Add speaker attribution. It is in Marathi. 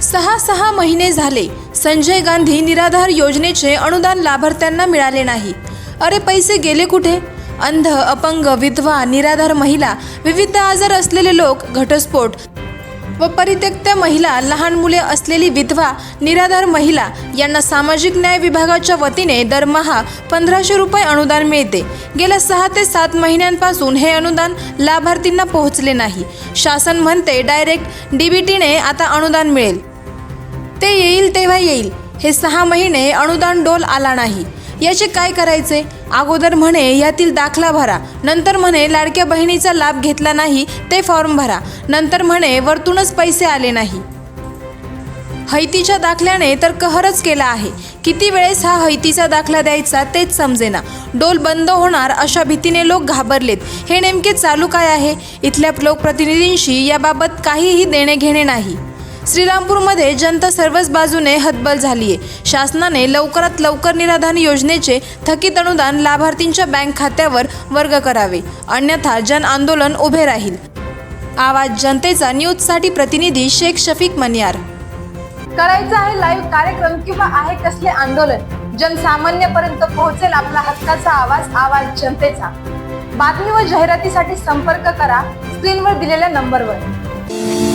Speaker 1: 6 महिने झाले संजय गांधी निराधार योजनेचे अनुदान लाभार्थ्यांना मिळाले नाही। अरे पैसे गेले कुठे? अंध, अपंग, विधवा, निराधार महिला, विविध आजार असलेले लोक, घटस्फोट व परित्यक्त महिला, लहान मुले असलेली विधवा, निराधार महिला यांना सामाजिक न्याय विभागाच्या वतीने दरमहा 1500 रुपये अनुदान मिळते। गेल्या 6 ते 7 महिन्यांपासून हे अनुदान लाभार्थींना पोहोचले नाही। शासन म्हणते डायरेक्ट डीबीटीने आता अनुदान मिळेल, ते येईल तेव्हा येईल। हे 6 महिने अनुदान डोल आला नाही, याचे काय करायचे? अगोदर म्हणे यातील दाखला भरा, नंतर म्हणे लाडक्या बहिणीचा लाभ घेतला नाही ते फॉर्म भरा, नंतर म्हणे वरतूनच पैसे आले नाही। हयतीच्या दाखल्याने तर कहरच केला आहे। किती वेळेस हा हयतीचा दाखला द्यायचा तेच समजेना। डोल बंद होणार अशा भीतीने लोक घाबरलेत। हे नेमके चालू काय आहे? इथल्या लोकप्रतिनिधींशी याबाबत काहीही देणे घेणे नाही। श्रीरामपूरमध्ये जनता सर्वच बाजूने हतबल झालीये। शासनाने लवकरात लवकर निराधार योजनेचे थकीत अनुदान लाभार्थींच्या बँक खात्यावर वर्ग करावे, अन्यथा जन आंदोलन उभे राहील। आवाज जनतेचा न्यूजसाठी प्रतिनिधी शेख शफीक मनियार।
Speaker 2: करायचा आहे लाईव्ह कार्यक्रम किंवा आहे कसले आंदोलन, जनसामान्यपर्यंत पोहोचेल आपला हक्काचा आवाज, आवाज जनतेचा। बातमी व जाहिरातीसाठी संपर्क करा स्क्रीनवर दिलेल्या नंबरवर।